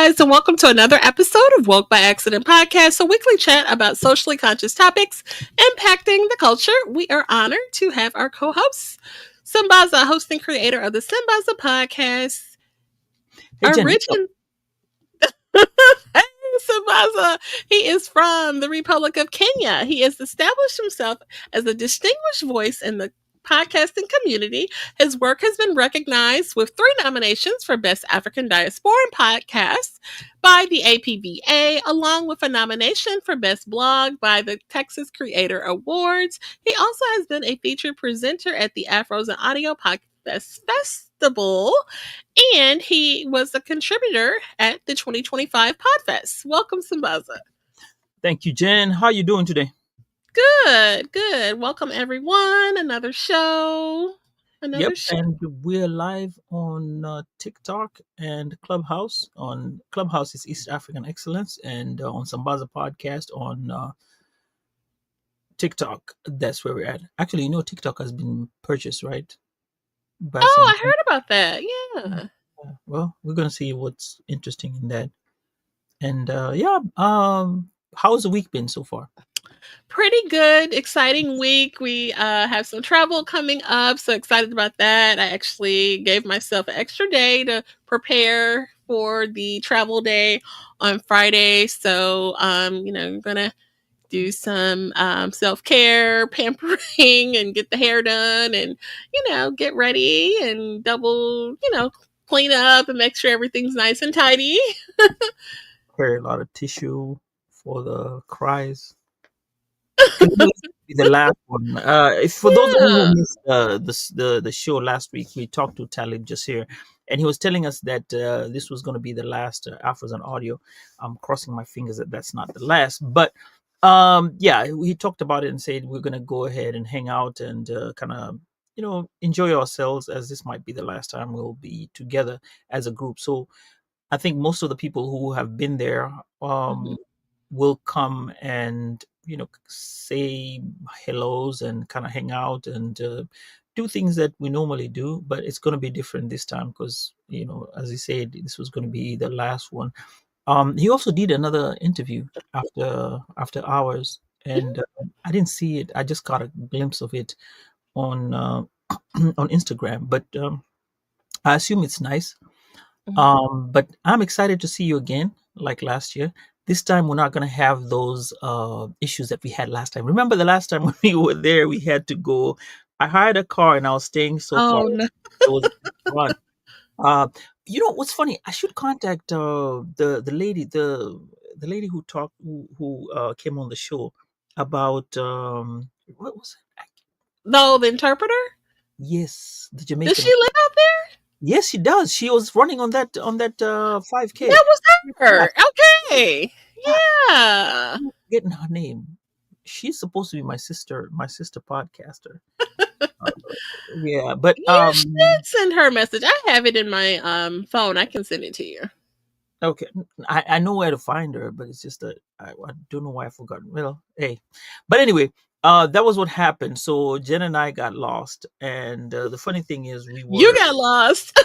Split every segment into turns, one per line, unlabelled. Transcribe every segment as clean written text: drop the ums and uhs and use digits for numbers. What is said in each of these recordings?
guys, and welcome to another episode of Woke by Accident Podcast, a weekly chat about socially conscious topics impacting the culture. We are honored to have our co-hosts, Sambaza, host and creator of the Sambaza podcast.
Hey, Jen.
Hey, Sambaza. He is from the Republic of Kenya. He has established himself as a distinguished voice in the podcasting community. His work has been recognized with 3 nominations for Best African Diasporan Podcast by the APVA, along with a nomination for Best Blog by the Texas Creator Awards. He also has been a featured presenter at the Afros and Audio Podcast Festival, and he was a contributor at the 2025 Podfest. Welcome, Sambaza.
Thank you, Jen. How are you doing today?
Good. Welcome, everyone. Another show.
And we're live on TikTok and Clubhouse. On Clubhouse is East African Excellence, and on Sambaza Podcast on TikTok. That's where we're at. Actually, TikTok has been purchased, right?
I heard about that. Yeah.
Well, we're gonna see what's interesting in that. And how's the week been so far?
Pretty good. Exciting week. We have some travel coming up, so excited about that. I actually gave myself an extra day to prepare for the travel day on Friday. So I'm gonna do some self-care, pampering, and get the hair done, and get ready and double clean up and make sure everything's nice and tidy.
Carry a lot of tissue for the cries. The last one. For those who missed the show last week, we talked to Talib just here, and he was telling us that this was going to be the last Afros on Audio. I'm crossing my fingers that that's not the last, but he talked about it and said we're going to go ahead and hang out and kind of enjoy ourselves, as this might be the last time we'll be together as a group. So I think most of the people who have been there will come and say hellos and kind of hang out and do things that we normally do, but it's going to be different this time because as he said, this was going to be the last one. He also did another interview after hours, and I didn't see it. I just got a glimpse of it on on Instagram, but I assume it's nice. But I'm excited to see you again, like last year. This time we're not going to have those issues that we had last time. Remember the last time when we were there, we had to go. I hired a car and I was staying so far.
No.
It was fun. What's funny? I should contact the lady, the lady who talked, who came on the show about what was it?
No, the interpreter.
Yes, the Jamaican.
Does she live out there?
Yes, she does. She was running on that 5K.
That was her. Okay. Yeah.
I'm getting her name. She's supposed to be my sister podcaster. But
you should send her a message. I have it in my phone. I can send it to you.
Okay, I know where to find her, but it's just that I don't know why I forgot. Well, hey, but anyway, that was what happened. So Jen and I got lost, and the funny thing is,
you got lost.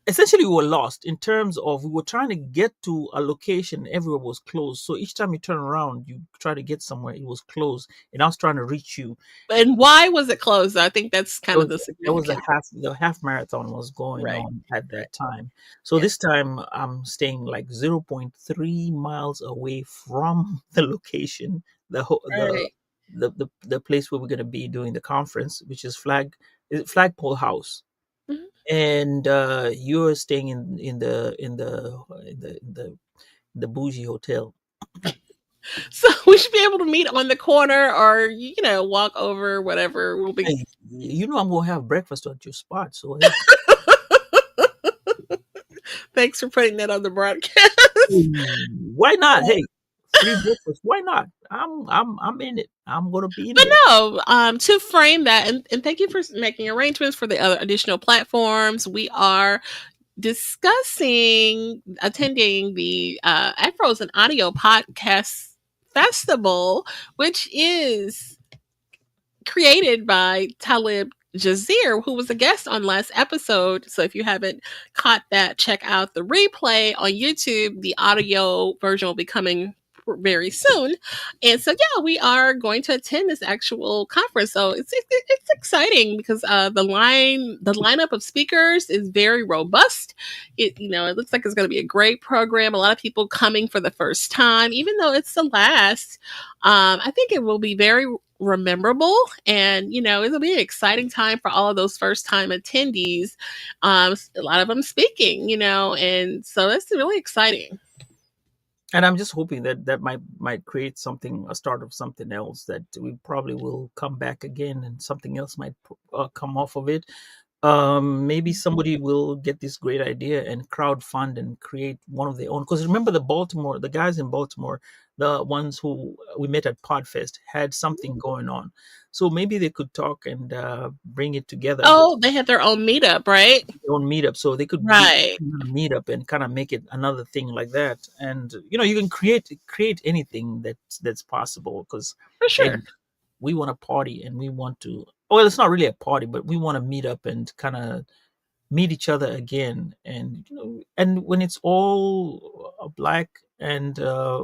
Essentially, we were lost in terms of we were trying to get to a location. Everywhere was closed. So each time you turn around, you try to get somewhere, it was closed. And I was trying to reach you.
And why was it closed? I think that's kind of the
half marathon was going on at that time. So this time I'm staying like 0.3 miles away from the location, the place where we're going to be doing the conference, which is Flagpole House. And you're staying in the bougie hotel.
So we should be able to meet on the corner, or walk over, whatever will be.
Hey, I'm gonna have breakfast at your spot. So
thanks for putting that on the broadcast.
Why not? Hey, free breakfast. Why not? I'm in it. I'm gonna be in it.
But no, to frame that, and thank you for making arrangements for the other additional platforms. We are discussing attending the Afros and Audio Podcast Festival, which is created by Talib Jazir, who was a guest on last episode. So if you haven't caught that, check out the replay on YouTube. The audio version will be coming very soon. And so yeah, we are going to attend this actual conference. So it's exciting because the lineup of speakers is very robust. It looks like it's going to be a great program. A lot of people coming for the first time, even though it's the last. I think it will be very rememberable, and it'll be an exciting time for all of those first time attendees. A lot of them speaking, and so that's really exciting.
And I'm just hoping that that might create something, a start of something else, that we probably will come back again, and something else might come off of it. Maybe somebody will get this great idea and crowdfund and create one of their own. Because remember, the guys in Baltimore, the ones who we met at Podfest, had something going on. So maybe they could talk and bring it together.
Oh, they had their own meetup, right?
Their own meetup, so they could do
Right.
a meetup and kind of make it another thing like that. And you can create anything that's possible. Because
For sure.
we want to party, and we want to, well, it's not really a party, but we want to meet up and kind of meet each other again. And and when it's all black, and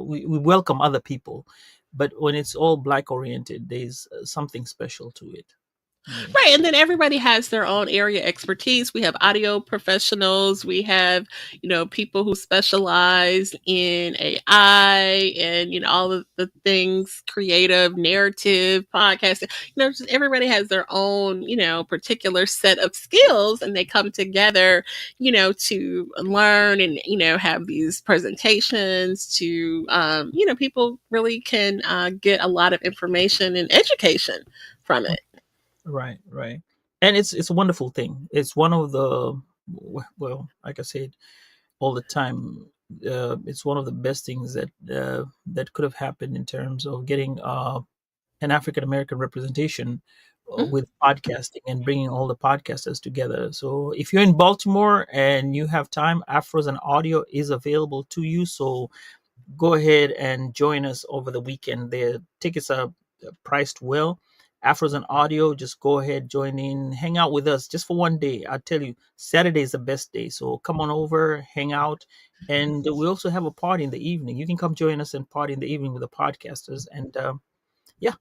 we welcome other people, but when it's all black oriented, there's something special to it. Yeah.
Right. And then everybody has their own area expertise. We have audio professionals. We have, people who specialize in AI and, all of the things, creative, narrative, podcasting. Just everybody has their own, particular set of skills, and they come together, to learn and, have these presentations to, people really can get a lot of information and education from it.
Right, right. And it's a wonderful thing. It's one of the, well, like I said all the time, it's one of the best things that could have happened in terms of getting an African American representation with podcasting and bringing all the podcasters together. So if you're in Baltimore and you have time, Afros and Audio is available to you. So go ahead and join us over the weekend. The tickets are priced well. Afros and Audio, just go ahead, join in, hang out with us just for one day. I tell you, Saturday is the best day. So come on over, hang out. And we also have a party in the evening. You can come join us and party in the evening with the podcasters. And yeah,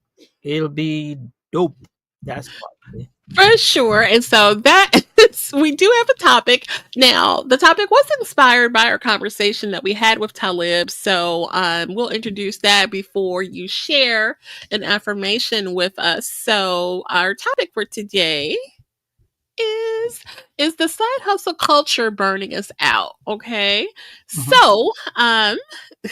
it'll be dope. That's probably.
For sure. And so we do have a topic. Now, the topic was inspired by our conversation that we had with Talib. So we'll introduce that before you share an affirmation with us. So our topic for today is the side hustle culture burning us out? Okay. So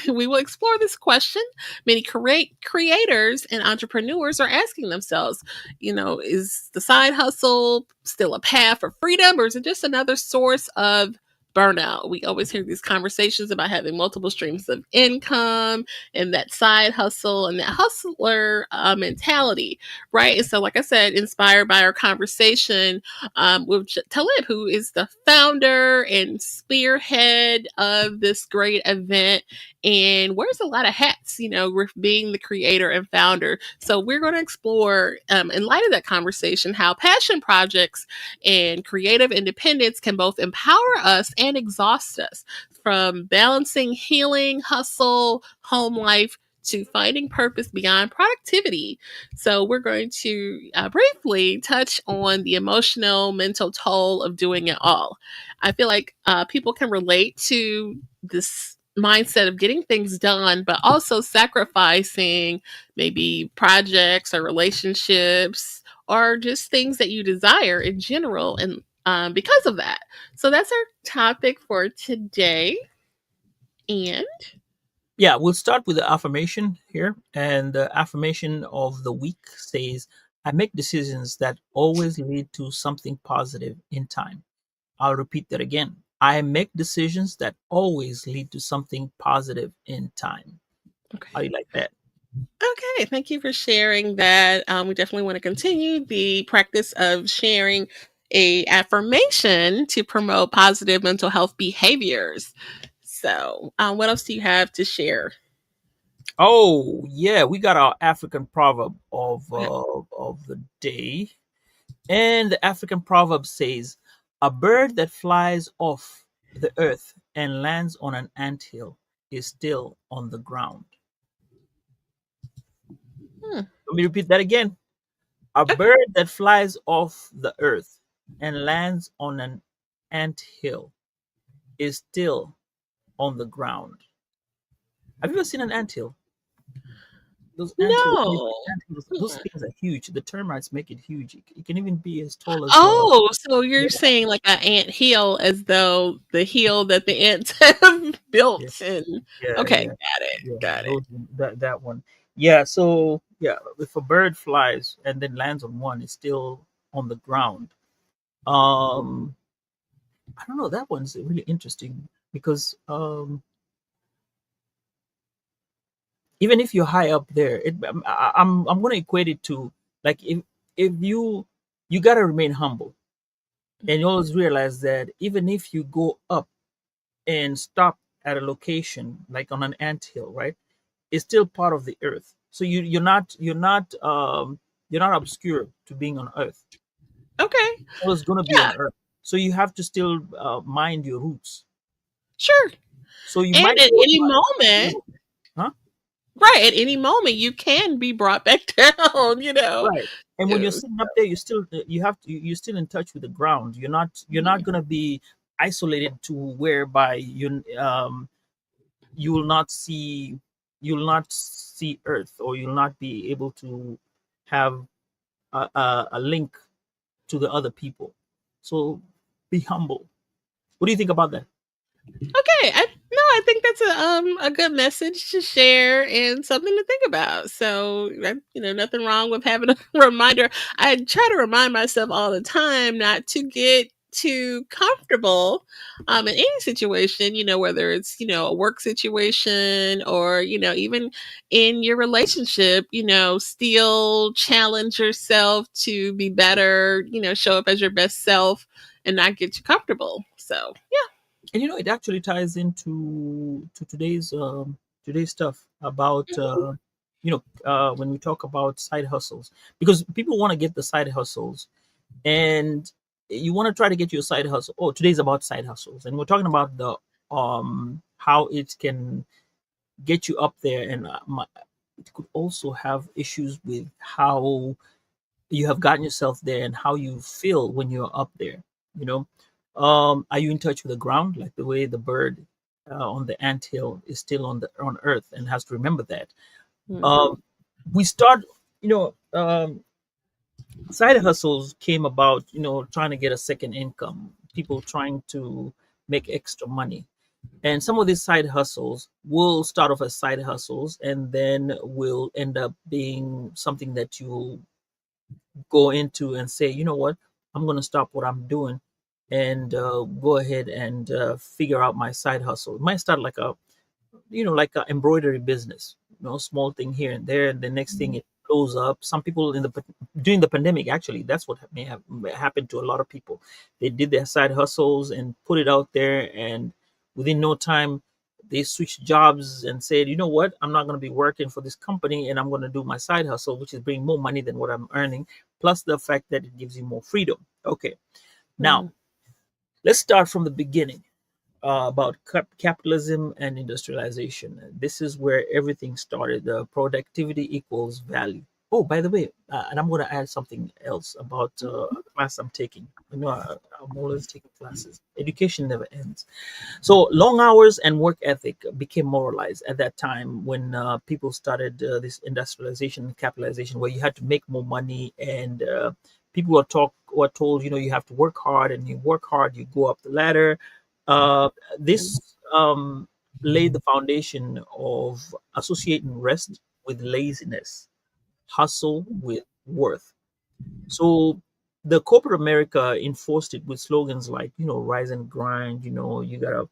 we will explore this question. Many creators and entrepreneurs are asking themselves, is the side hustle still a path for freedom, or is it just another source of burnout? We always hear these conversations about having multiple streams of income and that side hustle and that hustler mentality, right? And so, like I said, inspired by our conversation with Talib, who is the founder and spearhead of this great event and wears a lot of hats, with being the creator and founder. So we're going to explore, in light of that conversation, how passion projects and creative independence can both empower us and exhaust us, from balancing healing, hustle, home life, to finding purpose beyond productivity. So we're going to briefly touch on the emotional, mental toll of doing it all. I feel like people can relate to this mindset of getting things done, but also sacrificing maybe projects or relationships or just things that you desire in general, and because of that. So that's our topic for today. And
Yeah, we'll start with the affirmation here. And the affirmation of the week says, I make decisions that always lead to something positive in time. I'll repeat that again. I make decisions that always lead to something positive in time. How do you like that?
Okay, thank you for sharing that. We definitely want to continue the practice of sharing a affirmation to promote positive mental health behaviors. So, what else do you have to share?
Oh, yeah, we got our African proverb of the day. And the African proverb says, a bird that flies off the earth and lands on an anthill is still on the ground.
Hmm.
Let me repeat that again. A
Okay.
bird that flies off the earth and lands on an anthill is still on the ground. Have you ever seen an anthill? Those anthills, when you
No.
see anthills, those
Hmm.
things are huge. The termites make it huge. It can even be as tall as
Oh, so you're
yeah,
saying like an ant hill as though the hill that the ants have
yeah,
built and
yeah,
okay,
yeah,
got it.
yeah.
Got it.
Those that one. Yeah. So yeah, if a bird flies and then lands on one, it's still on the ground. Um, I don't know. That one's really interesting because even if you're high up there, I'm going to equate it to like if you got to remain humble and you always realize that even if you go up and stop at a location like on an anthill, right? It's still part of the earth. So you're not obscure to being on earth.
Okay.
Always going to be
Yeah,
on earth. So you have to still mind your roots.
sure.
So you
And
might
at
go to
any
a high
moment,
level, huh?
right, at any moment you can be brought back down,
Right. And when you're
Uh,
sitting up there, you still you have to you're still in touch with the ground. You're not
mhm.
going to be isolated to whereby you will not see earth, or you'll not be able to have a link to the other people. So be humble. What do you think about that?
Okay, I think that's a good message to share and something to think about. So, nothing wrong with having a reminder. I try to remind myself all the time not to get too comfortable in any situation, whether it's, a work situation or, even in your relationship, still challenge yourself to be better, show up as your best self and not get too comfortable. So,
And it actually ties into to today's stuff about when we talk about side hustles, because people want to get the side hustles, and you want to try to get your side hustle. Oh, today's about side hustles, and we're talking about the how it can get you up there, and it could also have issues with how you have gotten yourself there and how you feel when you're up there. You know, are you in touch with the ground, like the way the bird on the anthill is still on Earth and has to remember that?
mhm,
Um, we start, you know, side hustles came about, trying to get a second income, people trying to make extra money. And some of these side hustles will start off as side hustles and then will end up being something that you go into and say, you know what, I'm going to stop what I'm doing and go ahead and figure out my side hustle. It might start like like a embroidery business, small thing here and there, and the next thing it blows up. Some people during the pandemic, actually, that's what may happened to a lot of people. They did their side hustles and put it out there, and within no time they switched jobs and said, you know what, I'm not going to be working for this company, and I'm going to do my side hustle, which is bringing more money than what I'm earning, plus the fact that it gives you more freedom. Okay, now
mhm,
let's start from the beginning about capitalism and industrialization. This is where everything started. Productivity equals value. Oh, by the way, and I'm going to add something else about a class I'm taking. I'm always taking classes. Education never ends. So long hours and work ethic became moralized at that time when people started this industrialization and capitalization, where you had to make more money, and people were told, you have to work hard, and you work hard, you go up the ladder. This laid the foundation of associating rest with laziness, hustle with worth. So the corporate America enforced it with slogans like, rise and grind, you gotta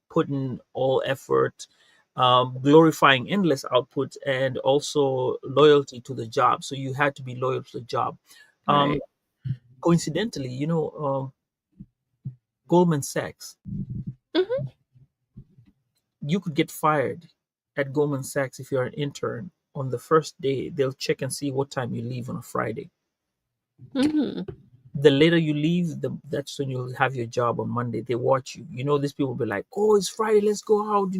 put in all effort, glorifying endless output, and also loyalty to the job. So you had to be loyal to the job. Um,
right.
coincidentally, Goldman Sachs,
Mhm.
you could get fired at Goldman Sachs if you're an intern. On the first day, they'll check and see what time you leave on a Friday.
Hmm.
The later you leave, that's when you'll have your job on Monday. They watch you. These people will be like, "Oh, it's Friday, let's go out."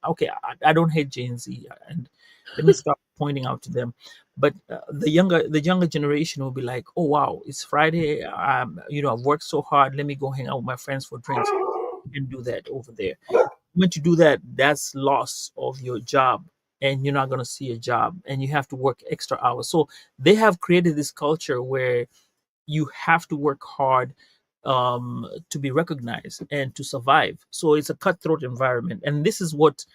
Okay. I don't hate Gen Z, and let me stop pointing out to them. But the younger generation will be like, "Oh wow, it's Friday. I've worked so hard. Let me go hang out with my friends for drinks." And do that over there. When you do that, that's loss of your job, and you're not going to see a job, and you have to work extra hours. So they have created this culture where you have to work hard to be recognized and to survive. So it's a cutthroat environment, and this is what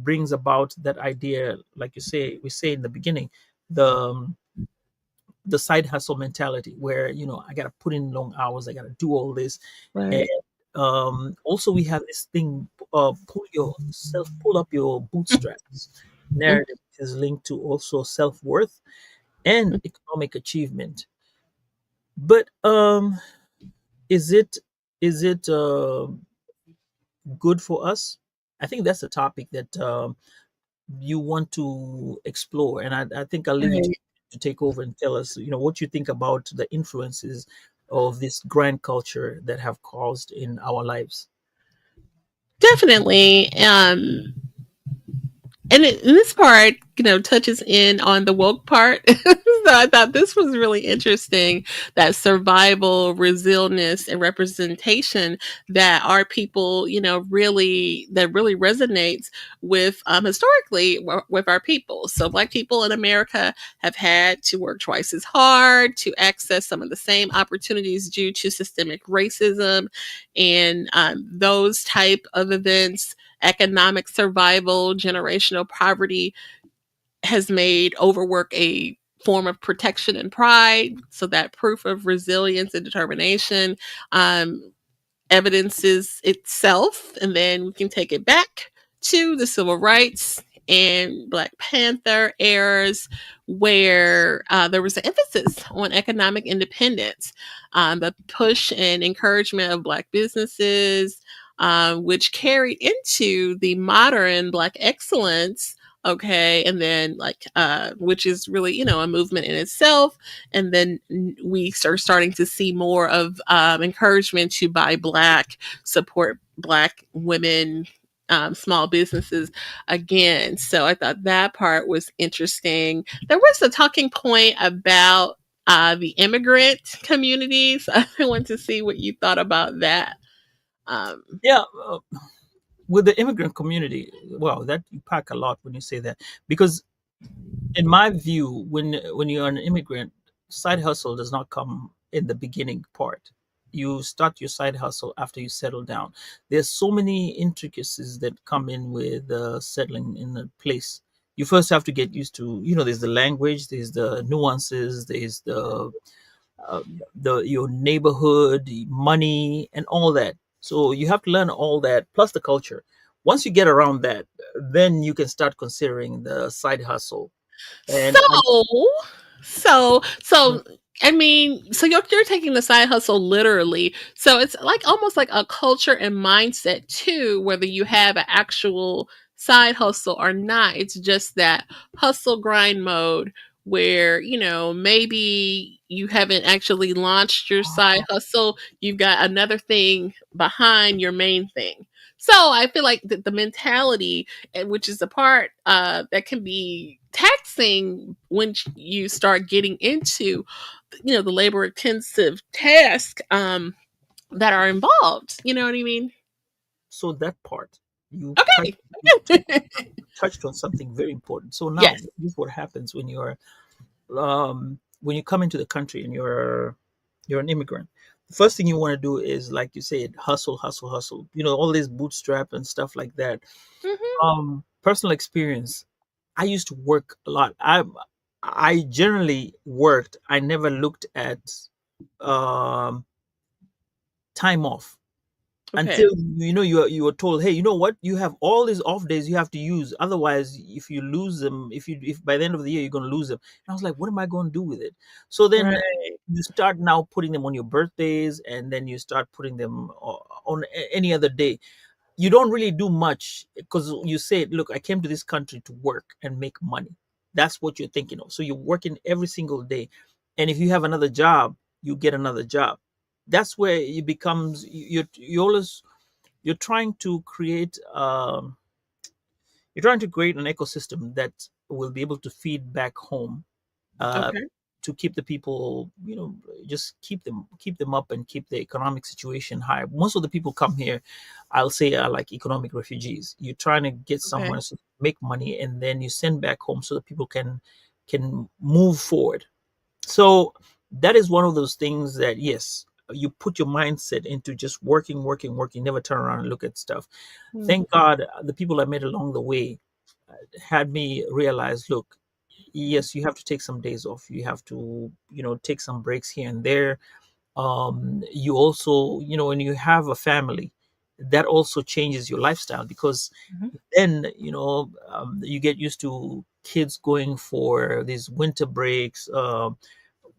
brings about that idea, like we say in the beginning, the the side hustle mentality, where I got to put in long hours, I got to do all this. And
Right.
also we have this thing, pull up your bootstraps narrative, which is linked to also self-worth and economic achievement. But is it good for us? I think that's a topic that you want to explore, and I think I'll leave you
Right.
to take over and tell us, what you think about the influences of this grand culture that have caused in our lives.
Definitely. And this part, touches in on the woke part. So I thought this was really interesting, that survival, resilience, and representation that our people, really resonates with, historically, with our people. So Black people in America have had to work twice as hard to access some of the same opportunities due to systemic racism, and those type of events, economic survival, generational poverty, has made overwork a form of protection and pride. So that proof of resilience and determination evidences itself. And then we can take it back to the civil rights and Black Panther eras, where there was an emphasis on economic independence, the push and encouragement of Black businesses, which carried into the modern Black excellence. Okay, and then which is really, a movement in itself. And then we start starting to see more of encouragement to buy Black, support Black women, small businesses again. So I thought that part was interesting. There was a talking point about the immigrant communities. I want to see what you thought about that. Um,
Yeah, with the immigrant community, well, that you pack a lot when you say that, because in my view, when you're an immigrant, side hustle does not come in the beginning part. You start your side hustle after you settle down. There's so many intricacies that come in with settling in a place. You first have to get used to, there's the language, there's the nuances, there's the your neighborhood, the money, and all that. So you have to learn all that, plus the culture. Once you get around that, then you can start considering the side hustle. And
So, so I mean, so you're taking the side hustle literally. So it's like almost like a culture and mindset too, whether you have an actual side hustle or not. It's just that hustle grind mode where, maybe you haven't actually launched your side hustle. You've got another thing behind your main thing. So I feel like the mentality, which is the part that can be taxing when you start getting into, the labor intensive tasks that are involved. You know what I mean?
so that part, you touched
Okay.
you touched on something very important. So now
Yes.
this is what happens when you come into the country and you're an immigrant. The first thing you want to do is, like you said, hustle, hustle, hustle. All this bootstrap and stuff like that.
Hmm.
Personal experience. I used to work a lot. I generally worked. I never looked at um, time off
Okay.
until you were told, hey, you know what, you have all these off days you have to use, otherwise if you lose them, if by the end of the year you're going to lose them. And I was like, what am I going to do with it? So then
Right.
you start now putting them on your birthdays, and then you start putting them on any other day. You don't really do much because you say, look, I came to this country to work and make money. That's what you're thinking of. So you're working every single day. and if you have another job, you get another job. That's where it becomes you always you're trying to create you're trying to create an ecosystem that will be able to feed back home, uh,
Okay.
to keep the people, just keep them up and keep the economic situation high. Most of the people come here, I'll say, are like economic refugees. You're trying to get
Okay.
somewhere to make money, and then you send back home so that people can move forward. So that is one of those things that, yes, you put your mindset into just working, working, working, never turn around and look at stuff.
Mm.
Thank God, the people I met along the way had me realize, look, yes, you have to take some days off. You have to, take some breaks here and there. You also, when you have a family, that also changes your lifestyle, because
Mhm.
then, you get used to kids going for these winter breaks.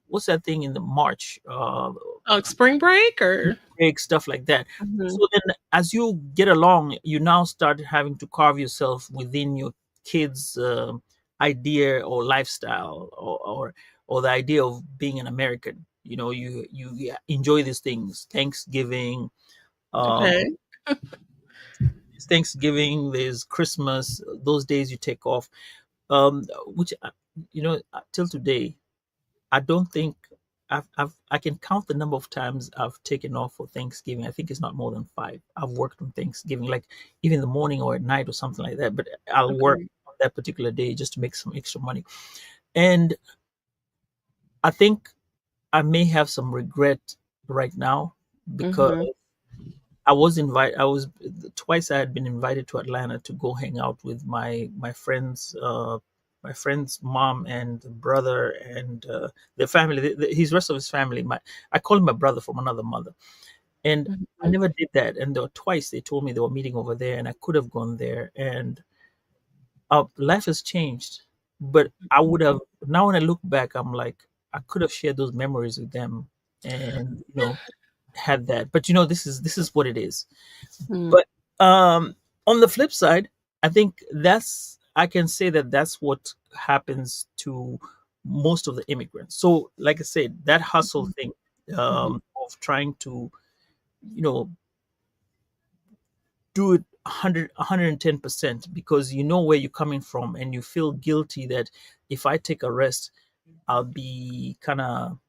What's that thing in the March?
Oh, spring break or?
Break, stuff like that.
Mhm.
So then, as you get along, you now start having to carve yourself within your kids' idea or lifestyle, or the idea of being an American. You enjoy these things. Thanksgiving, um,
Okay.
there's Christmas. Those days you take off, which, till today, I don't think I can count the number of times I've taken off for Thanksgiving. I think it's not more than five. I've worked on Thanksgiving, like even in the morning or at night or something like that. But I'll work
Okay.
on that particular day just to make some extra money. And I think I may have some regret right now, because
Mhm.
I was twice I had been invited to Atlanta to go hang out with my friend's mom and brother, and their family, his rest of his family. I call him my brother from another mother, and I
Mhm.
never did that. And there were twice they told me they were meeting over there, and I could have gone there. And life has changed, but I would have, now when I look back, I'm like, I could have shared those memories with them, and had that. But this is what it is.
Mm.
But on the flip side, I think I can say that that's what happens to most of the immigrants. So, like I said, that hustle thing,
Mhm.
of trying to, you know, do it 110%, because you know where you're coming from, and you feel guilty that if I take a rest, I'll be kind of,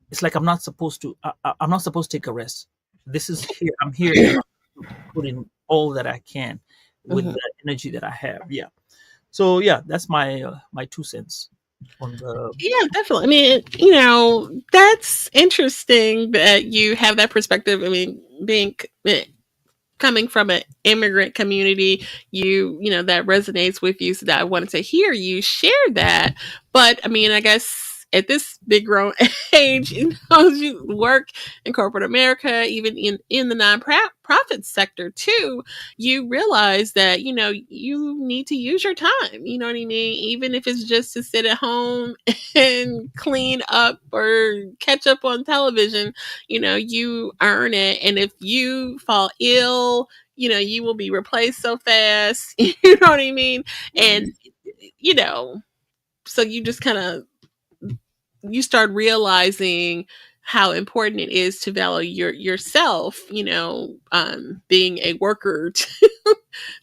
it's like I'm not supposed to take a rest. This is here. I'm here, and I put in all that I can with
Mhm.
the energy that I have. Yeah. So yeah, that's my 2 cents on the.
Yeah, definitely. I mean, that's interesting that you have that perspective. I mean, coming from an immigrant community, that resonates with you. So that I wanted to hear you share that. But I mean, I guess at this big grown age, you work in corporate America, even in the nonprofit sector too, you realize that you need to use your time. You know what I mean? Even if it's just to sit at home and clean up or catch up on television, you earn it. And if you fall ill, you will be replaced so fast. You know what I mean? And, you know, so you just kind of, you start realizing how important it is to value yourself, being a worker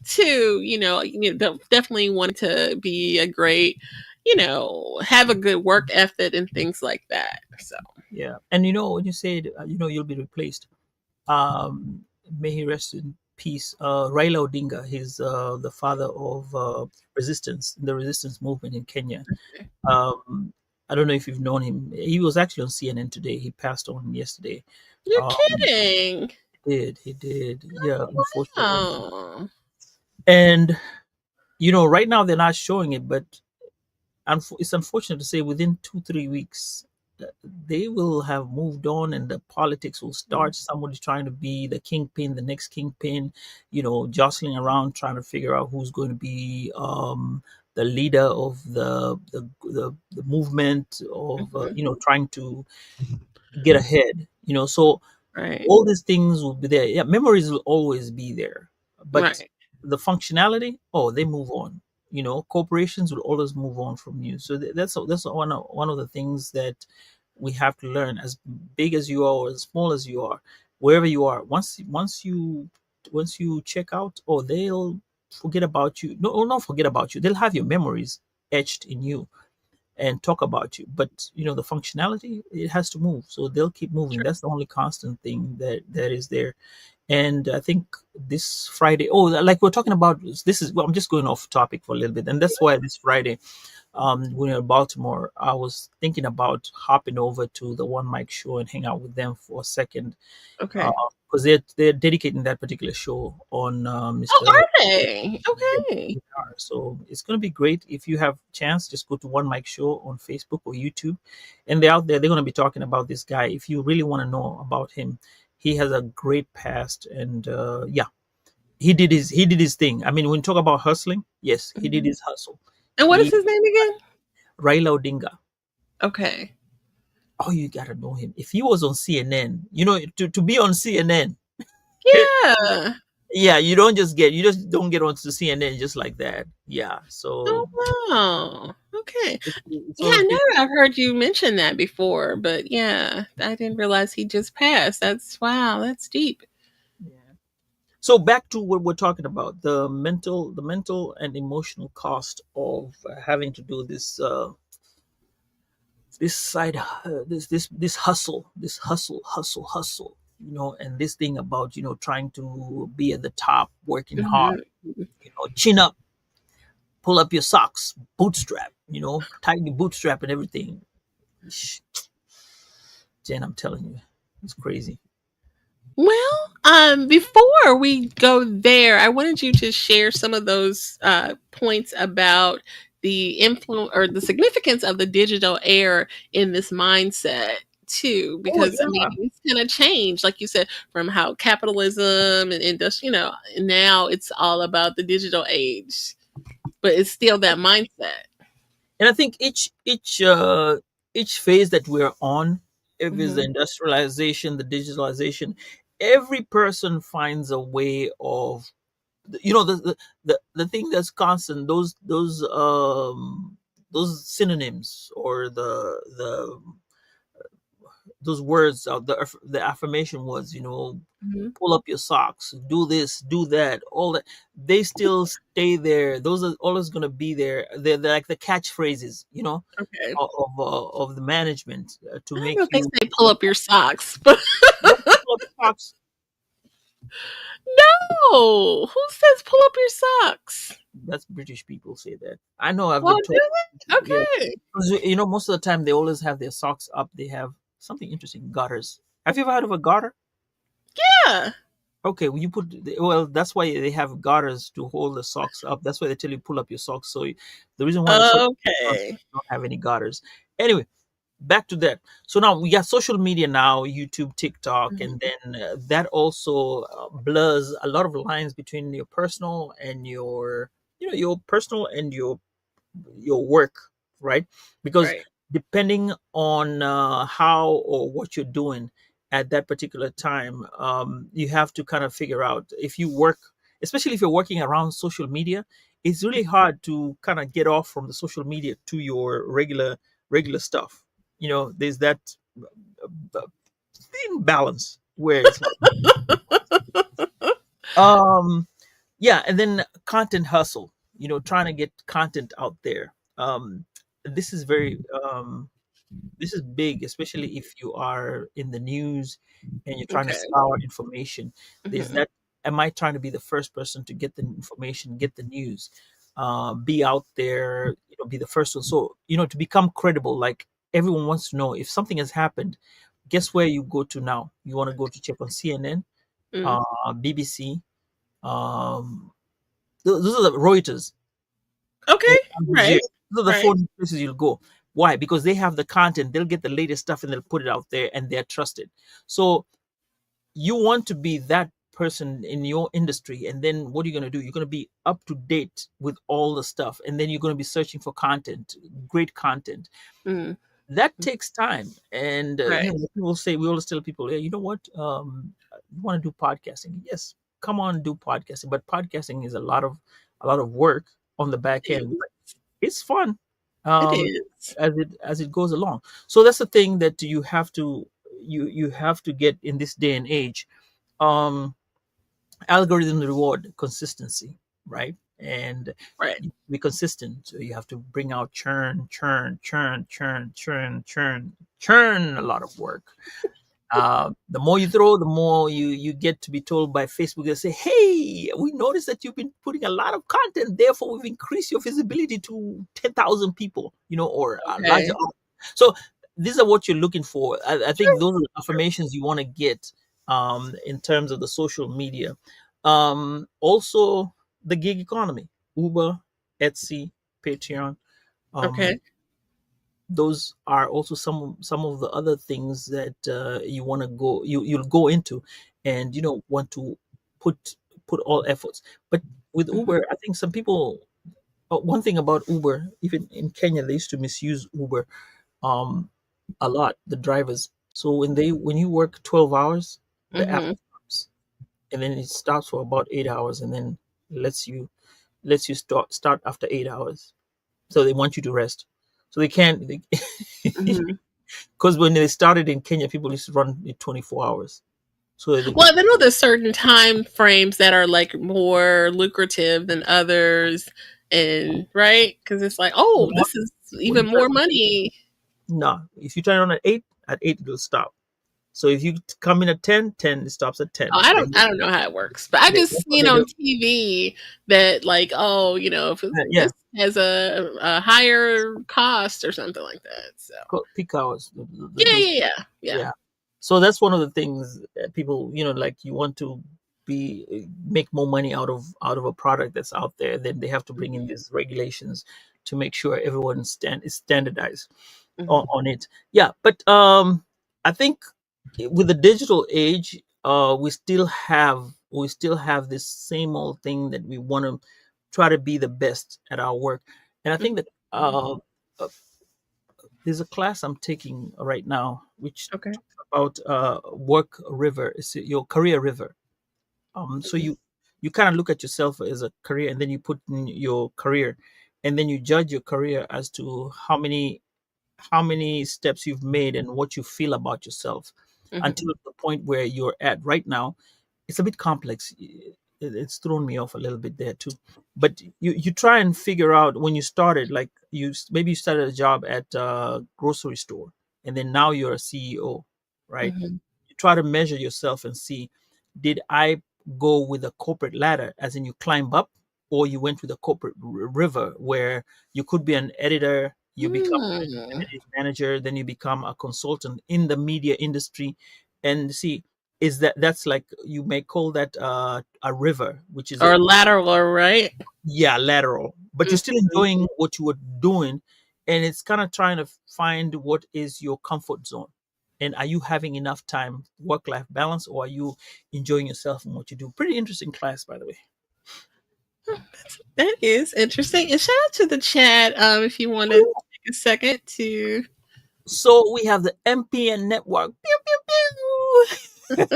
to, definitely want to be a great, have a good work ethic and things like that. So,
Yeah, and when you said, you'll be replaced, um, may he rest in peace. Raila Odinga, he's the father of the resistance movement in Kenya. Um, I don't know if you've known him. He was actually on CNN today. He passed on yesterday.
you're
Um,
kidding.
he did. Yeah, unfortunately.
Oh.
And right now they're not showing it, but it's unfortunate to say, within 2-3 weeks, they will have moved on, and the politics will start. Somebody trying to be the kingpin, the next kingpin, jostling around, trying to figure out who's going to be the leader of the movement, of
Mhm.
trying to get ahead. So
Right.
all these things will be there. Yeah, memories will always be there, but
Right.
the functionality, oh, they move on. corporations will always move on from you. So that's one of the things that we have to learn. As big as you are or as small as you are, wherever you are, once you check out, or they'll forget about you. No, not forget about you. They'll have your memories etched in you and talk about you. But the functionality, it has to move. So they'll keep moving.
True.
That's the only constant thing that is there. And I think this Friday, like we're talking about, this is, well, I'm just going off topic for a little bit. And that's why this Friday, when we were in Baltimore, I was thinking about hopping over to the One Mic show and hang out with them for a second,
Okay.
because they're dedicating that particular show on
Oh,
Mr.
are they?
Yeah,
Okay.
they are. So it's going to be great. If you have chance, just go to One Mic Show on Facebook or YouTube, and they're out there. They're going to be talking about this guy. If you really want to know about him, he has a great past, and yeah, he did his thing. I mean, when you talk about hustling, yes, he did
Mhm.
his hustle.
And what is
He
his name again?
Raila Odinga.
Okay.
Oh, you gotta know him. If he was on CNN, to be on CNN,
Yeah.
yeah, you just don't get onto CNN just like that. Yeah,
Oh,
so
wow. Okay.
it's
Yeah,
one of
I
those
know
people.
I've heard you mention that before, but yeah, I didn't realize he just passed. Wow, that's deep.
Yeah. So back to what we're talking about, the mental and emotional cost of having to do this side, this hustle, and this thing about trying to be at the top, working hard,
Mhm.
chin up, pull up your socks, bootstrap, tighten your bootstrap and everything. Shh, Jen, I'm telling you, it's crazy.
Well, before we go there, I wanted you to share some of those points about the influence or the significance of the digital era in this mindset too,
Oh
because I mean
yeah.
it's going to change, like you said, from how capitalism and industry, and now it's all about the digital age, but it's still that mindset.
And I think each phase that we're on, if it's the
Hmm.
industrialization, the digitalization, every person finds a way of, the thing that's constant, those synonyms, or the those words, the affirmation words,
Hmm.
pull up your socks, do this, do that, all that, they still stay there. Those are always going to be there. They're like the catchphrases,
Okay.
of the management, to
I don't
make
know if they
you,
say pull up your socks, but
yeah, pull up your socks.
no, who says pull up your socks?
That's British people say that. I know, I've
Oh,
been
do
told.
they?
Yeah,
Okay.
'cause, most of the time they always have their socks up. They have something interesting, garters. Have you ever heard of a garter?
Yeah.
Okay, well, that's why they have garters to hold the socks up. That's why they tell you pull up your socks. So the reason why the socks
Okay.
don't have any garters. Anyway, back to that. So now we got social media now, YouTube, TikTok,
Mhm.
and then that also blurs a lot of lines between your personal and your personal and your work, right? Because
Right.
depending on how or what you're doing at that particular time, you have to kind of figure out if you work, especially if you're working around social media. It's really hard to kind of get off from the social media to your regular stuff. There's that thin balance where it's like, um yeah, and then content hustle, trying to get content out there. This is very this is big, especially if you are in the news and you're trying to
Okay.
scour information. There's
Mhm.
that. Am I trying to be the first person to get the information, get the news, be out there, be the first one? So, to become credible, like everyone wants to know if something has happened. Guess where you go to now? You want to go to check on CNN,
Mm.
BBC. Um, those are the Reuters,
Okay.
or Al Jazeera.
Right.
Those are the
Right.
four places you'll go. Why? Because they have the content. They'll get the latest stuff and they'll put it out there, and they're trusted. So you want to be that person in your industry, and then what are you going to do? You're going to be up to date with all the stuff, and then you're going to be searching for content, great content.
Mm.
That takes time, and
Right.
people say, we always tell people, hey, you know what? You want to do podcasting? Yes, come on, do podcasting. But podcasting is a lot of work. on the back
It
end. But it's fun
is.
as it goes along. So that's the thing that you have to get in this day and age. Um, Algorithms reward consistency, right? And
Right.
you be consistent. So you have to bring out churn, a lot of work. The more you throw, the more you get to be told by Facebook. They say, "Hey, we noticed that you've been putting a lot of content. Therefore, we've increased your visibility to 10,000 people, or a larger."
Okay.
So these are what you're looking for. I think
True.
those are the affirmations you want to get in terms of the social media. Also, the gig economy, Uber, Etsy, Patreon. Um,
Okay.
those are also some of the other things that you want to you'll go into, and want to put put all efforts. But with
Mhm.
Uber, I think some people, one thing about Uber, even in Kenya, they used to misuse Uber um a lot, the drivers. So when you work 12 hours, the app
Mhm.
stops, and then it stops for about 8 hours, and then lets you start after 8 hours. So they want you to rest. So they can't
Mhm.
because when they started in Kenya, people used to run it 24 hours. So
Well, I know there's certain time frames that are like more lucrative than others, and right because it's like, oh,
no,
this is
when
even
you turn
more
on,
money.
no, if you turn on at 8 it'll stop. So if you come in at 10, it stops at
Oh,
10.
I
Then
I don't know how it works, but I
that's
just
what
seen
they
on
do.
TV that like, oh, if
Yeah,
this has a higher cost or something like that. So
peak hours.
yeah,
Those,
yeah, yeah, yeah.
yeah. So that's one of the things that people, like you want to make more money out of a product that's out there. Then they have to bring in
Mhm,
these regulations to make sure everyone is standardized
mhm,
on it. Yeah, but I think with the digital age, we still have this same old thing that we want to try to be the best at our work. And I think that
mhm.
uh, there's a class I'm taking right now, which
Okay.
talks about work river. It's your career river. So
Mhm,
you kind of look at yourself as a career, and then you put in your career, and then you judge your career as to how many steps you've made and what you feel about yourself
mhm.
until the point where you're at right now. It's a bit complex. It's thrown me off a little bit there too. But you try and figure out when you started, like maybe you started a job at a grocery store, and then now you're a CEO, right?
Mhm.
You try to measure yourself and see, did I go with a corporate ladder, as in you climb up, or you went with a corporate river where you could be an editor, you become
Mm.
manager, then you become a consultant in the media industry, and see, that's like, you may call that a river, which is a,
Or lateral, right?
yeah, lateral, but you're still
Mhm.
enjoying what you were doing, and it's kind of trying to find what is your comfort zone, and are you having enough time, work life balance, or are you enjoying yourself and what you do. Pretty interesting class, by the way.
That is interesting. And shout out to the chat if you want to take a second to.
So we have the MPN network. Pew, pew, pew.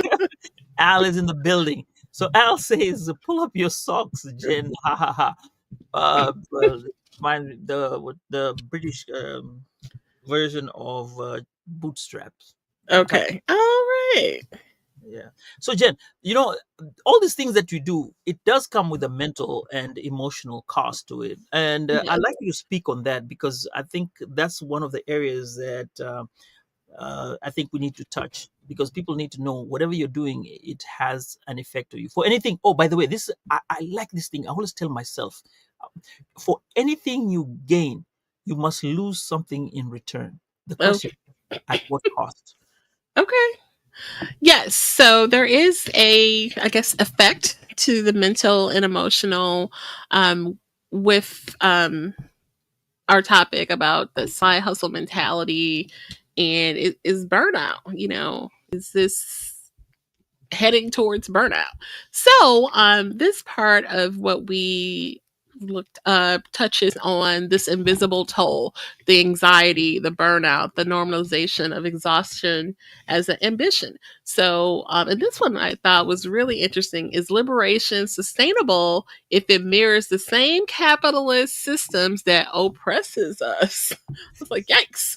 Al is in the building. So Al says, "Pull up your socks, Jen." Ha ha ha. Well, the British version of bootstraps.
Okay. All right.
Yeah. So Jen, all these things that you do, it does come with a mental and emotional cost to it, and
Yeah.
I'd like you to speak on that, because I think that's one of the areas that I think we need to touch, because people need to know whatever you're doing, it has an effect on you. For anything, oh, by the way, I like this thing. I always tell myself, for anything you gain, you must lose something in return. The question,
Okay.
at what cost?
Okay. Yes. So there is I guess, effect to the mental and emotional with our topic about the side hustle mentality and is burnout, is this heading towards burnout? So this part of what we looked touches on this invisible toll, the anxiety, the burnout, the normalization of exhaustion as an ambition. So, and this one I thought was really interesting: is liberation sustainable if it mirrors the same capitalist systems that oppresses us? I was like, yikes.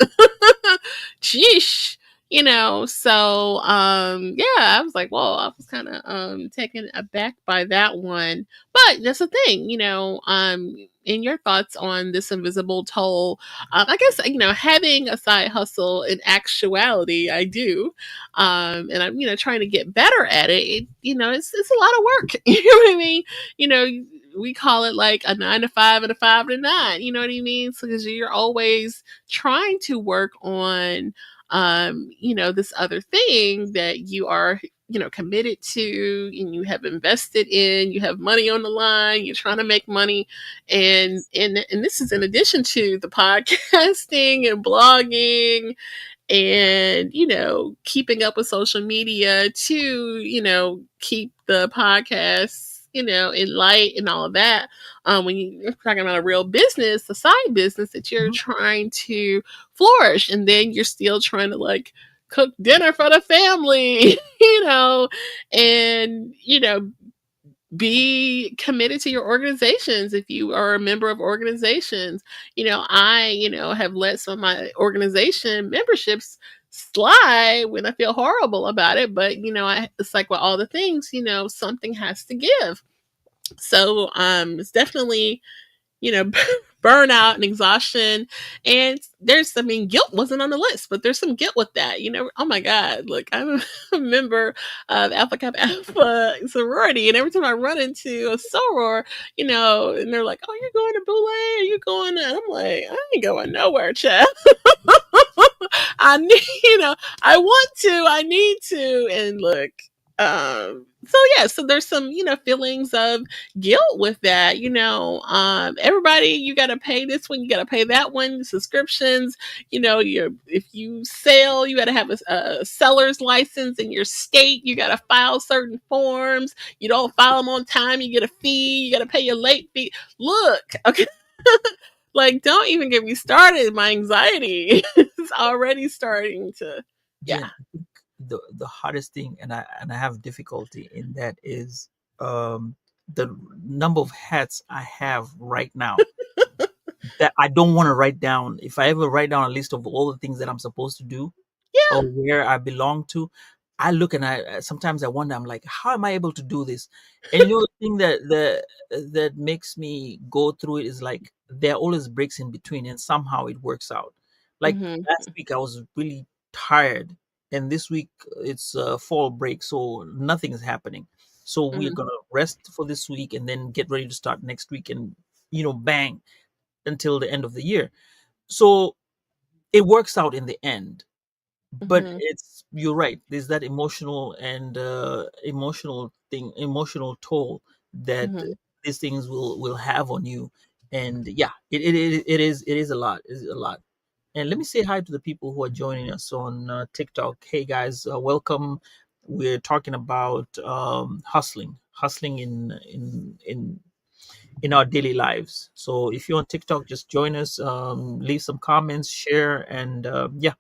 Sheesh. So yeah, I was like, whoa, I was kind of taken aback by that one. But that's the thing, in your thoughts on this invisible toll, I guess, having a side hustle in actuality, I do. And I'm, trying to get better at it. It's a lot of work. You know what I mean? You know, we call it like a 9 to 5 and a 5 to 9. You know what I mean? So, because you're always trying to work on, this other thing that you are, committed to and you have invested in, you have money on the line, you're trying to make money. And this is in addition to the podcasting and blogging and keeping up with social media to keep the podcasts in light and all of that. When you're talking about a real business, a side business that you're
Mhm.
trying to flourish, and then you're still trying to like cook dinner for the family, and be committed to your organizations if you are a member of organizations. I have let some of my organization memberships slide when I feel horrible about it, but it's like with all the things, something has to give. So it's definitely burnout and exhaustion. And guilt wasn't on the list, but there's some guilt with that. Oh my God, look, I'm a member of Alpha Kappa Alpha sorority, and every time I run into a soror, and they're like, "Oh, you're going to Boule? Are you going?" And I'm like, "I ain't going nowhere, child." I need, I want to, I need to, and look. So yeah, so there's some, feelings of guilt with that. Everybody, you got to pay this one, you got to pay that one, subscriptions. If you sell, you got to have a seller's license in your state. You got to file certain forms. You don't file them on time, you get a fee. You got to pay your late fee. Look, okay. Like, don't even get me started. My anxiety is already starting to, yeah.
Jen, I think the hardest thing, and I have difficulty in that, is the number of hats I have right now that I don't want to write down. If I ever write down a list of all the things that I'm supposed to do or
Yeah.
where I belong to, I look and I sometimes I wonder, I'm like, how am I able to do this? And the thing that makes me go through it is like there are always breaks in between, and somehow it works out. Like
Hmm.
last week, I was really tired, and this week it's fall break, so nothing is happening. So we're
Hmm.
gonna rest for this week and then get ready to start next week, and bang until the end of the year. So it works out in the end, but
Hmm.
you're right, there's that emotional toll that
Hmm.
these things will have on you. And yeah, it is a lot. It's a lot. And let me say hi to the people who are joining us on TikTok. Hey guys, welcome. We're talking about hustling in our daily lives. So if you're on TikTok, just join us, leave some comments, share, and yeah,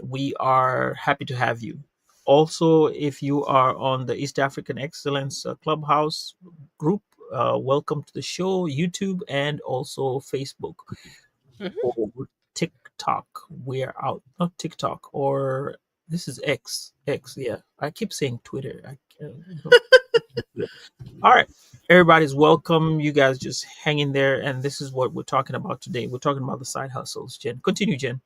we are happy to have you. Also, if you are on the East African Excellence Clubhouse group, welcome to the show, YouTube, and also Facebook
Hmm.
or TikTok. We're out, not TikTok, or this is X. X, yeah. I keep saying Twitter. I can't. All right. Everybody's welcome. You guys just hang in there. And this is what we're talking about today. We're talking about the side hustles, Jen. Continue, Jen.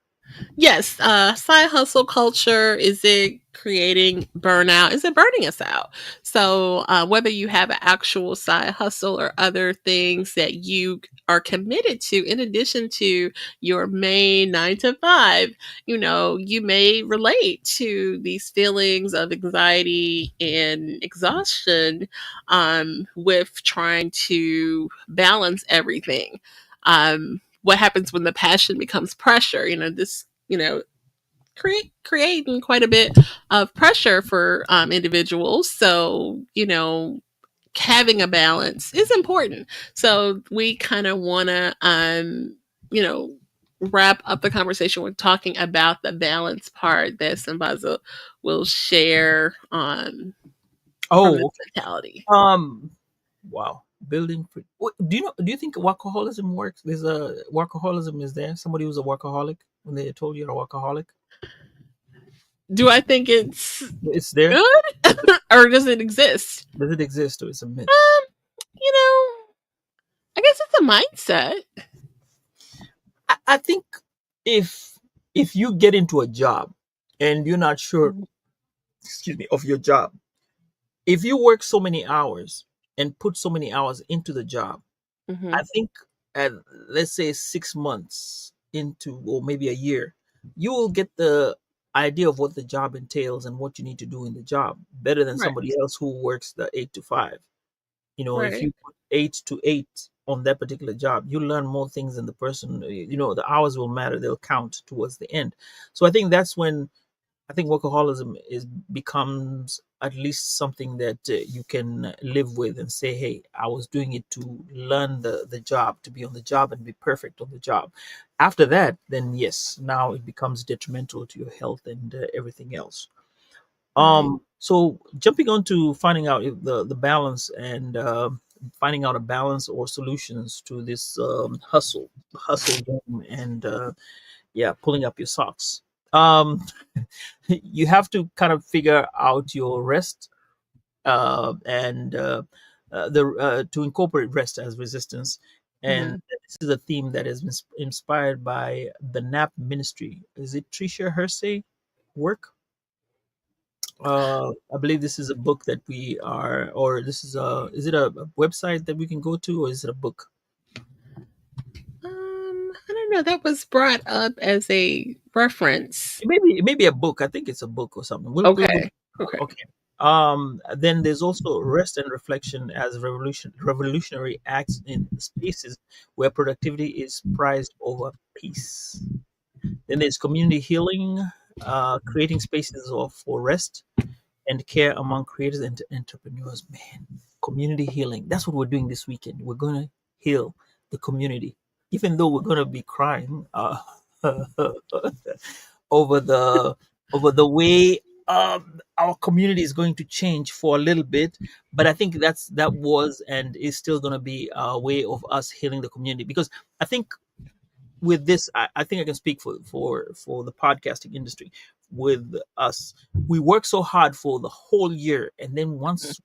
Yes, side hustle culture, is it creating burnout? Is it burning us out? So, whether you have an actual side hustle or other things that you are committed to, in addition to your main 9 to 5, you may relate to these feelings of anxiety and exhaustion with trying to balance everything. What happens when the passion becomes pressure? This creating quite a bit of pressure for individuals. So, having a balance is important. So we kind of want to, you know, wrap up the conversation with talking about the balance part that Sambaza will share on from this
Oh,
mentality.
um, wow. Building. Do you know? Do you think workaholism works? There's a workaholism. Is there somebody who's a workaholic when they told you're a workaholic?
Do I think it's
It's there.
good or does it exist?
Does it exist or it's a myth?
Um, you know, I guess it's a mindset.
I think if if you get into a job and you're not sure, excuse me, of your job, if you work so many hours and put so many hours into the job,
Mm-hmm.
I think at, let's say, 6 months into, or maybe a year, you will get the idea of what the job entails and what you need to do in the job better than
Right,
somebody else who works the 8 to 5. If
right,
you put 8 to 8 on that particular job, you learn more things than the person. The hours will matter; they'll count towards the end. So I think that's when I think workaholism is becomes at least something that you can live with and say, "Hey, I was doing it to learn the job, to be on the job and be perfect on the job." After that, then yes, now it becomes detrimental to your health and everything else.
right.
So jumping on to finding out if the balance and finding out a balance or solutions to this hustle game and yeah, pulling up your socks. Um, you have to kind of figure out your rest and the to incorporate rest as resistance. And
Mm-hmm.
this is a theme that has been inspired by the NAP ministry. Is it Tricia Hersey work? I believe this is a book that we are, or this is a, is it a website that we can go to, or is it a book?
I don't know. That was brought up as a reference.
It may be a book. I think it's a book or something. We'll look.
Okay. Okay.
Okay. Then there's also rest and reflection as revolutionary acts in spaces where productivity is prized over peace. Then there's community healing, creating spaces for rest and care among creators and entrepreneurs. Man, community healing. That's what we're doing this weekend. We're going to heal the community, even though we're going to be crying over the way our community is going to change for a little bit. But I think that was and is still going to be a way of us healing the community, because I think with this, I think I can speak for the podcasting industry. With us, we work so hard for the whole year, and then once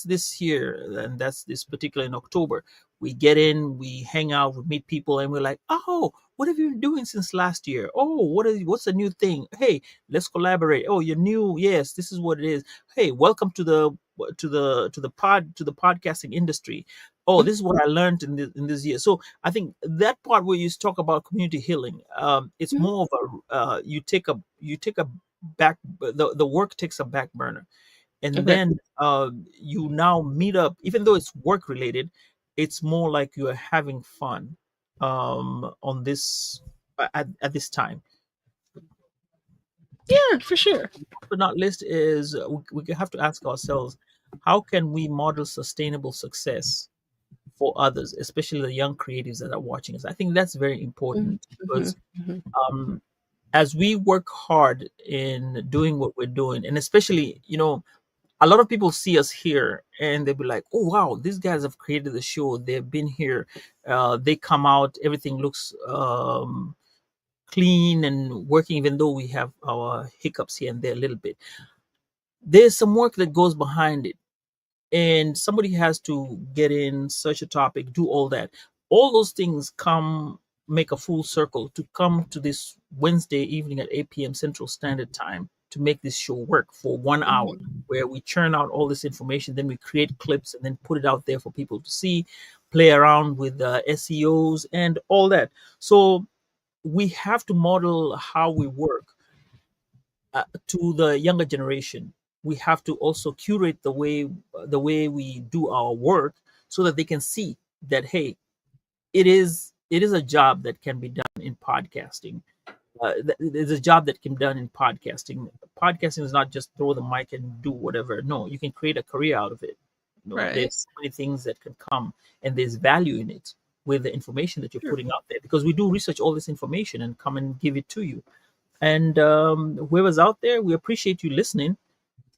this year, and that's this particular in October, we get in, we hang out, we meet people, and we're like, oh, what have you been doing since last year? Oh, what's a new thing? Hey, let's collaborate. Oh, you're new. Yes, this is what it is. Hey, welcome to the podcasting industry. Oh, this is what I learned in this year. So I think that part where you talk about community healing, it's
Mhm.
more of a you take a back, the work takes a back burner, and
Okay.
then you now meet up, even though it's work related. It's more like you are having fun on this at this time.
Yeah, for sure.
But not least is we have to ask ourselves, how can we model sustainable success for others, especially the young creatives that are watching us? I think that's very
Mhm,
important
mhm,
because
mhm.
um, as we work hard in doing what we're doing, and especially, a lot of people see us here and they'll be like, oh, wow, these guys have created the show. They've been here. They come out, everything looks clean and working, even though we have our hiccups here and there a little bit. There's some work that goes behind it, and somebody has to get in, search a topic, do all those things come, make a full circle to come to this Wednesday evening at 8 p.m. Central Standard Time to make this show work for 1 hour,
Mhm.
where we churn out all this information, then we create clips and then put it out there for people to see, play around with SEOs and all that. So we have to model how we work to the younger generation. We have to also curate the way we do our work, so that they can see that, hey, it is a job that can be done in podcasting. There's a job that can be done in podcasting. Podcasting is not just throw the mic and do whatever. No, you can create a career out of it.
Right.
There's so many things that can come, and there's value in it with the information that you're
Sure.
putting out there, because we do research all this information and come and give it to you. And whoever's out there, we appreciate you listening.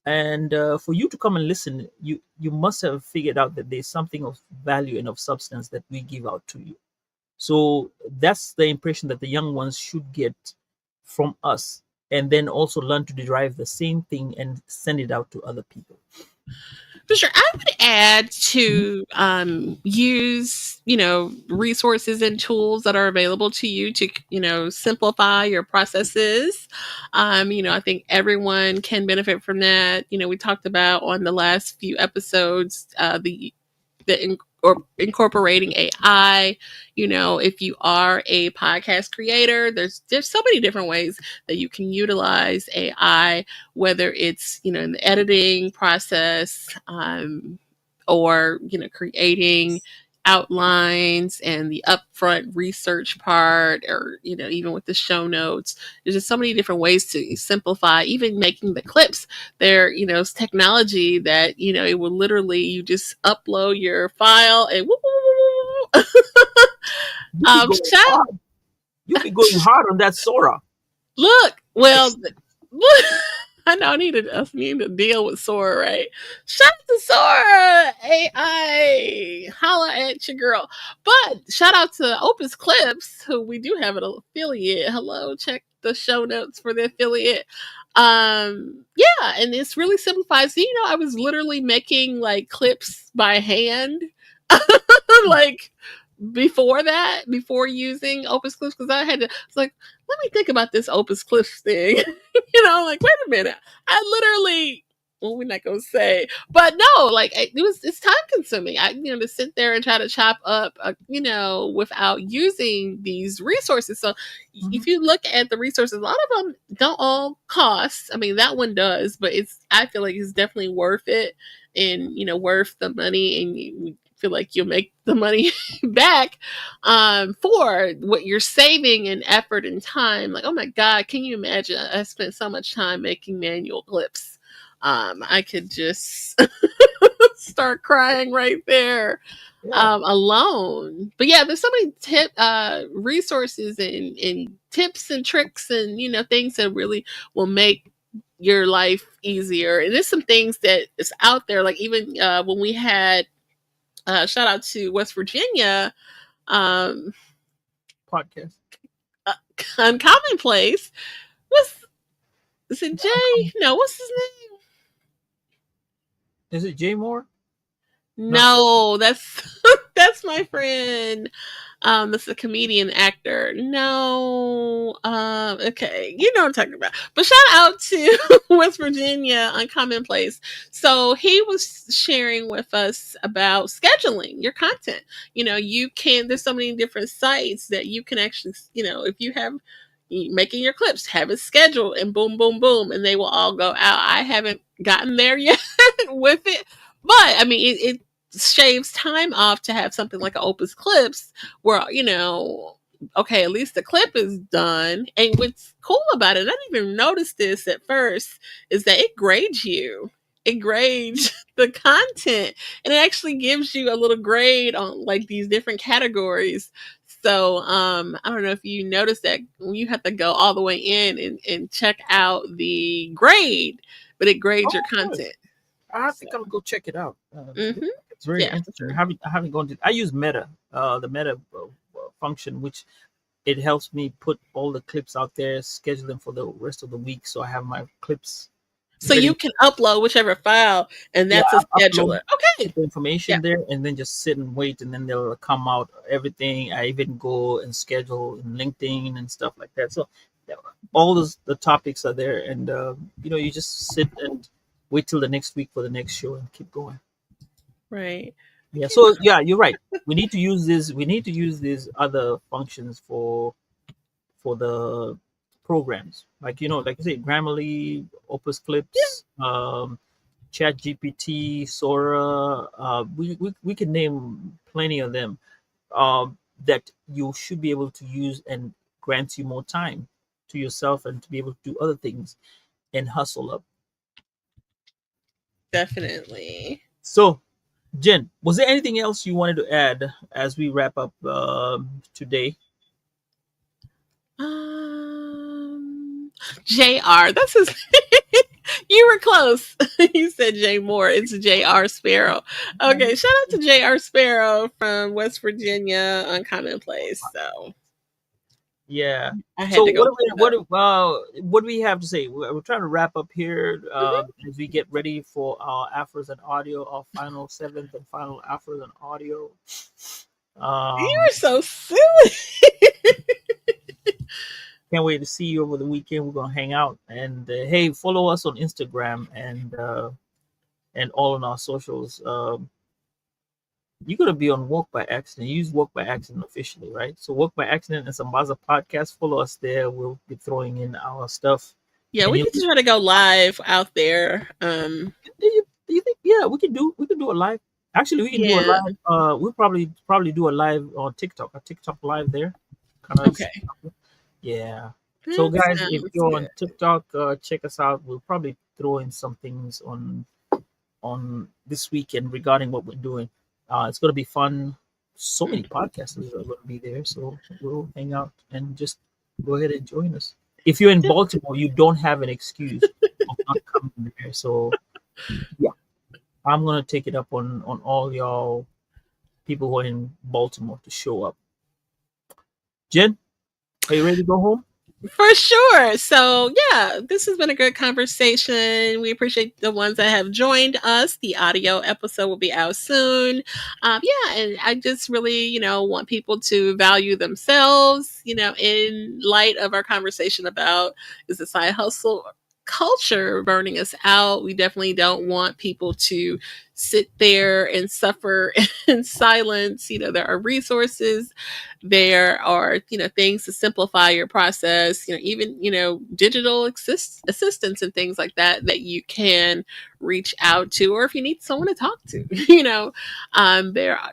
And for you to come and listen, you must have figured out that there's something of value and of substance that we give out to you. So that's the impression that the young ones should get from us, and then also learn to derive the same thing and send it out to other people.
For sure. I would add
Mhm.
to use, resources and tools that are available to you to, simplify your processes. I think everyone can benefit from that. We talked about on the last few episodes or incorporating AI. If you are a podcast creator, there's so many different ways that you can utilize AI, whether it's in the editing process, or creating outlines and the upfront research part, or even with the show notes. There's just so many different ways to simplify, even making the clips. It's technology that it will literally, you just upload your file and woo, woo, woo, woo.
You be going
Shout.
hard. You be going hard on that Sora.
Look, well, I know I need to deal with Sora, right? Shout out to Sora AI, holla at your girl. But shout out to Opus Clips, who we do have an affiliate. Hello, check the show notes for the affiliate. Yeah, and it's really simplified. So I was literally making like clips by hand, like before using Opus Clips, because I had to. It's like, let me think about this Opus Clips thing. Like, wait a minute. I literally, well, we're not gonna say, but no, like it's time consuming. To sit there and try to chop up, without using these resources. So
Mhm.
if you look at the resources, a lot of them don't all cost. I mean, that one does, but I feel like it's definitely worth it, and worth the money, and you feel like you'll make the money back, for what you're saving in effort and time. Like, oh my God, can you imagine? I spent so much time making manual clips. I could just start crying right there,
Yeah.
alone. But yeah, there's so many resources and tips and tricks, and things that really will make your life easier. And there's some things that is out there, like even when we had shout out to West Virginia, um,
Podcast.
uh, Uncommon Place. What's is it? Jay? No, what's his name?
Is it Jay Moore? No.
No, that's that's my friend. That's a comedian actor. No, okay, you know what I'm talking about. But shout out to West Virginia Uncommon Place. So he was sharing with us about scheduling your content. You can. There's so many different sites that you can actually, if you have making your clips, have it scheduled, and boom, boom, boom, and they will all go out. I haven't gotten there yet with it, but I mean, it shaves time off to have something like an Opus Clips where, okay, at least the clip is done. And what's cool about it, I didn't even notice this at first, is that it grades you. It grades the content, and it actually gives you a little grade on like these different categories. So I don't know if you noticed that when you have to go all the way in and check out the grade, but it grades your
Oh, good.
content.
I
So,
think I'll go check it out. It's very
yeah, for
interesting.
sure.
I haven't gone to. I use Meta, the Meta function, which it helps me put all the clips out there, schedule them for the rest of the week, so I have my clips
So
ready.
you can upload whichever file, and
Yeah,
that's a
I upload,
scheduler. Okay.
put the
Yeah.
information there, and then just sit and wait, and then they'll come out everything. I even go and schedule in LinkedIn and stuff like that. So yeah, all those the topics are there, and you just sit and wait till the next week for the next show and keep going.
Right.
Yeah. So yeah, you're right. We need to use this. We need to use these other functions for the programs, like like you say, Grammarly, Opus Clips, Chat GPT, Sora. We can name plenty of them, that you should be able to use, and grants you more time to yourself and to be able to do other things and hustle up.
Definitely.
So Jen, was there anything else you wanted to add as we wrap up today?
Jr. That's his. You were close. You said Jay Moore. It's Jr. Sparrow. Okay, shout out to Jr. Sparrow from West Virginia, Uncommon Place. So
Yeah.
I had
So
to go
what do
pull
we
it up.
what do we have to say? We're trying to wrap up here
Mhm.
as we get ready for our Afros and Audio, our final seventh and final Afros and Audio.
You
Um,
were so silly.
can't wait to see you over the weekend. We're gonna hang out and hey, follow us on Instagram and all on our socials. You're gonna be on Walk by Accident. Use Walk by Accident officially, right? So Walk by Accident and Sambaza podcast. Follow us there. We'll be throwing in our stuff.
Yeah,
And
we
you,
need to try to go live out there.
do you think? Yeah, we can do a live. Actually, we can do a
Yeah.
live. We'll probably do a live on TikTok. A TikTok live there. Kind of.
Okay.
Yeah. So
That
guys, if
sounds
you're
good.
on TikTok, check us out. We'll probably throw in some things on this weekend regarding what we're doing. It's going to be fun. So many podcasters are going to be there, so we'll hang out and just go ahead and join us. If you're in Baltimore, you don't have an excuse of not coming there. So yeah, I'm going to take it up on all y'all people who are in Baltimore to show up. Jen, are you ready to go home?
For sure. So, yeah, this has been a good conversation. We appreciate the ones that have joined us. The audio episode will be out soon. Yeah, and I just really, want people to value themselves, in light of our conversation about is the side hustle culture burning us out. We definitely don't want people to sit there and suffer in silence. There are resources, there are, things to simplify your process, even, digital assistants and things like that that you can reach out to, or if you need someone to talk to,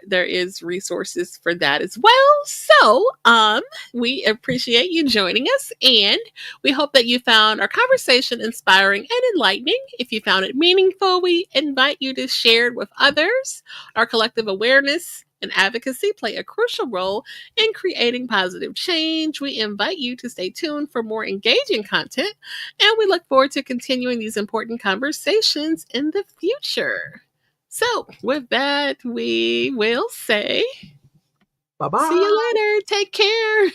there is resources for that as well. So, we appreciate you joining us, and we hope that you found our conversation inspiring and enlightening. If you found it meaningful, we invite you to share it with others. Our collective awareness and advocacy play a crucial role in creating positive change. We invite you to stay tuned for more engaging content, and we look forward to continuing these important conversations in the future. So, with that, we will say,
Bye
see you
bye.
later. Take care.